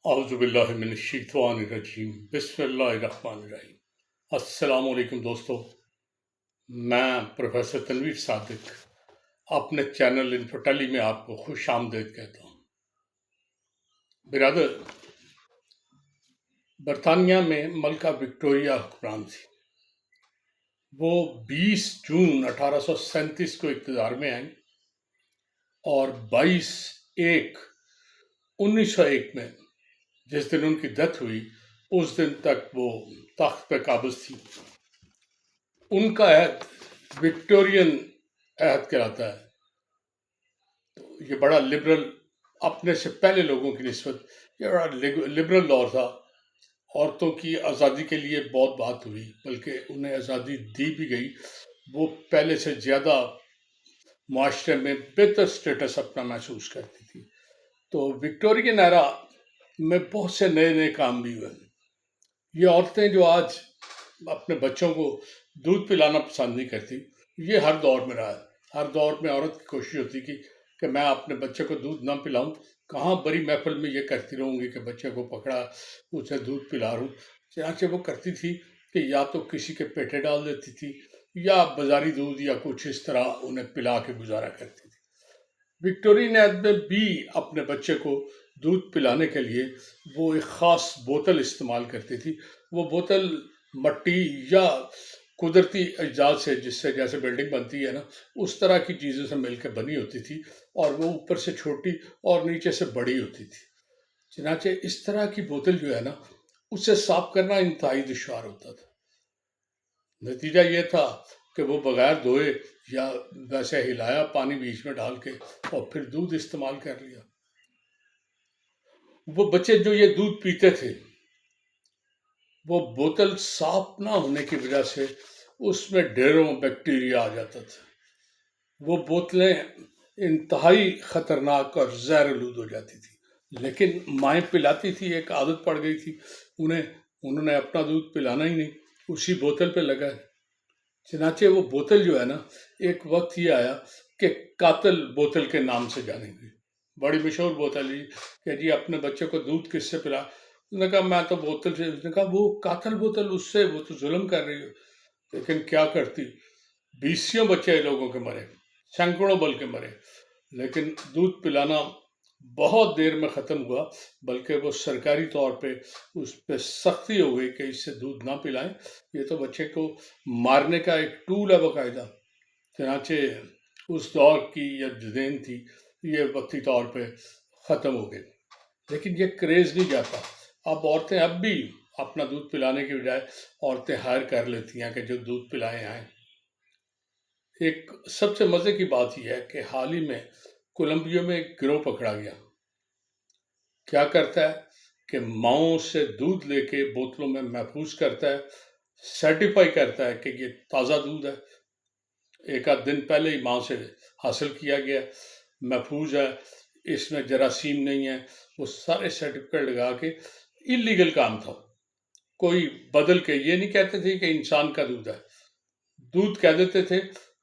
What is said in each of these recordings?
اعوذ باللہ من الشیطان الرجیم بسم اللہ الرحمن الرحیم۔ السلام علیکم دوستو، میں پروفیسر تنویر صادق اپنے چینل انفوٹیلی میں آپ کو خوش آمدید کہتا ہوں۔ برادر، برطانیہ میں ملکہ وکٹوریہ حکمران تھی۔ وہ 20 جون 1837 کو اقتدار میں آئیں اور 22/1/1901 میں جس دن ان کی ڈیتھ ہوئی اس دن تک وہ تخت پہ قابض تھی۔ ان کا عہد وکٹورین عہد کہلاتا ہے۔ تو یہ بڑا لبرل، اپنے سے پہلے لوگوں کی نسبت یہ بڑا لبرل دور تھا۔ عورتوں کی آزادی کے لیے بہت بات ہوئی، بلکہ انہیں آزادی دی بھی گئی۔ وہ پہلے سے زیادہ معاشرے میں بہتر سٹیٹس اپنا محسوس کرتی تھی۔ تو وکٹورین ایرا میں بہت سے نئے نئے کام بھی ہوئے۔ یہ عورتیں جو آج اپنے بچوں کو دودھ پلانا پسند نہیں کرتی، یہ ہر دور میں رہا ہے۔ ہر دور میں عورت کی کوشش ہوتی کہ میں اپنے بچے کو دودھ نہ پلاؤں، کہاں بڑی محفل میں یہ کرتی رہوں گی کہ بچے کو پکڑا اسے دودھ پلا رہوں۔ چنانچہ وہ کرتی تھی کہ یا تو کسی کے پیٹے ڈال دیتی تھی یا بازاری دودھ یا کچھ اس طرح انہیں پلا کے گزارا کرتی تھی۔ وکٹورین عہد میں بھی اپنے بچے کو دودھ پلانے کے لیے وہ ایک خاص بوتل استعمال کرتی تھی۔ وہ بوتل مٹی یا قدرتی اجزاء سے، جس سے جیسے بلڈنگ بنتی ہے نا، اس طرح کی چیزوں سے مل کے بنی ہوتی تھی، اور وہ اوپر سے چھوٹی اور نیچے سے بڑی ہوتی تھی۔ چنانچہ اس طرح کی بوتل جو ہے نا، اسے صاف کرنا انتہائی دشوار ہوتا تھا۔ نتیجہ یہ تھا کہ وہ بغیر دھوئے یا ویسے ہلایا پانی بیچ میں ڈال کے اور پھر دودھ استعمال کر لیا۔ وہ بچے جو یہ دودھ پیتے تھے، وہ بوتل صاف نہ ہونے کی وجہ سے اس میں ڈھیروں بیکٹیریا آ جاتا تھا۔ وہ بوتلیں انتہائی خطرناک اور زہر آلود ہو جاتی تھی، لیکن مائیں پلاتی تھی، ایک عادت پڑ گئی تھی انہوں نے اپنا دودھ پلانا ہی نہیں، اسی بوتل پہ لگا ہے۔ چنانچہ وہ بوتل جو ہے نا، ایک وقت یہ آیا کہ قاتل بوتل کے نام سے جانی گئی۔ بڑی مشہور بوتل کہ جی اپنے بچے کو دودھ کس سے پلا؟ اس نے کہا میں تو بوتل سے۔ اس نے کہا وہ قاتل بوتل، اس سے وہ تو ظلم کر رہی ہو۔ لیکن کیا کرتی، 20 بچے لوگوں کے مرے، سینکڑوں بلکہ مرے، لیکن دودھ پلانا بہت دیر میں ختم ہوا، بلکہ وہ سرکاری طور پہ اس پہ سختی ہو گئی کہ اس سے دودھ نہ پلائیں، یہ تو بچے کو مارنے کا ایک ٹول ہے باقاعدہ۔ چنانچہ اس دور کی یہ جدین تھی، یہ وقتی طور پہ ختم ہو گئی۔ لیکن یہ کریز نہیں جاتا۔ اب عورتیں اب بھی اپنا دودھ پلانے کی بجائے عورتیں ہائر کر لیتی ہیں کہ جو دودھ پلائیں آئیں۔ ایک سب سے مزے کی بات یہ ہے کہ حال ہی میں کولمبیا میں ایک گروہ پکڑا گیا۔ کیا کرتا ہے کہ ماؤں سے دودھ لے کے بوتلوں میں محفوظ کرتا ہے، سرٹیفائی کرتا ہے کہ یہ تازہ دودھ ہے، ایک آدھ دن پہلے ہی ماں سے حاصل کیا گیا، محفوظ ہے، اس میں جراثیم نہیں ہے۔ وہ سارے سرٹیفکیٹ لگا کے اللیگل کام تھا۔ کوئی بدل کے یہ نہیں کہتے تھے کہ انسان کا دودھ ہے، دودھ کہہ دیتے تھے،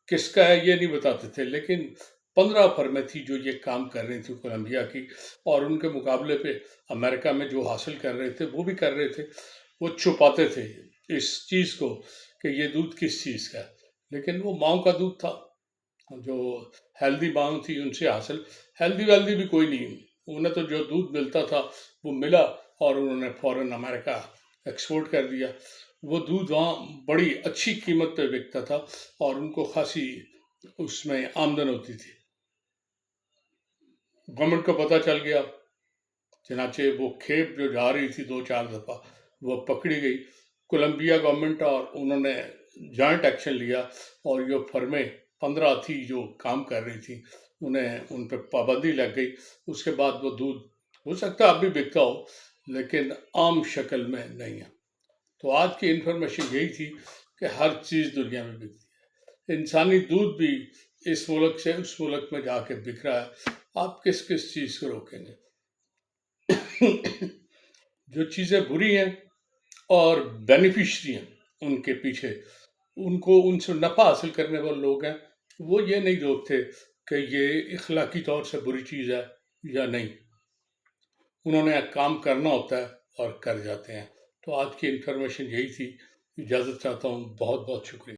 کس کا ہے یہ نہیں بتاتے تھے۔ لیکن 15 فرمیں تھی جو یہ کام کر رہی تھی کولمبیا کی، اور ان کے مقابلے پہ امریکہ میں جو حاصل کر رہے تھے وہ بھی کر رہے تھے۔ وہ چھپاتے تھے اس چیز کو کہ یہ دودھ کس چیز کا ہے، لیکن وہ ماؤں کا دودھ تھا، جو ہیلدی ماؤں تھی ان سے حاصل۔ ہیلدی ویلدی بھی کوئی نہیں، انہیں تو جو دودھ ملتا تھا وہ ملا، اور انہوں نے فوراً امریکہ ایکسپورٹ کر دیا۔ وہ دودھ وہاں بڑی اچھی قیمت پہ بکتا تھا، اور ان کو خاصی اس میں آمدن ہوتی تھی۔ گورنمنٹ کو پتہ چل گیا، چنانچہ وہ کھیپ جو جا رہی تھی 2-4 دفعہ وہ پکڑی گئی۔ کولمبیا گورنمنٹ اور انہوں نے جوائنٹ ایکشن لیا، اور یہ فرمیں 15 تھی جو کام کر رہی تھی، انہیں ان پہ پابندی لگ گئی۔ اس کے بعد وہ دودھ ہو سکتا ہے اب بھی بکتا ہو، لیکن عام شکل میں نہیں ہے۔ تو آج کی انفارمیشن یہی تھی کہ ہر چیز دنیا میں بکتی ہے۔ انسانی دودھ بھی اس ملک سے اس ملک میں جا کے بک رہا ہے۔ آپ کس چیز کو روکیں گے؟ جو چیزیں بری ہیں اور بینیفیشری ہیں ان کے پیچھے، ان سے نفع حاصل کرنے والے لوگ ہیں، وہ یہ نہیں روکتے کہ یہ اخلاقی طور سے بری چیز ہے یا نہیں۔ انہوں نے کام کرنا ہوتا ہے اور کر جاتے ہیں۔ تو آج کی انفارمیشن یہی تھی۔ اجازت چاہتا ہوں، بہت بہت شکریہ۔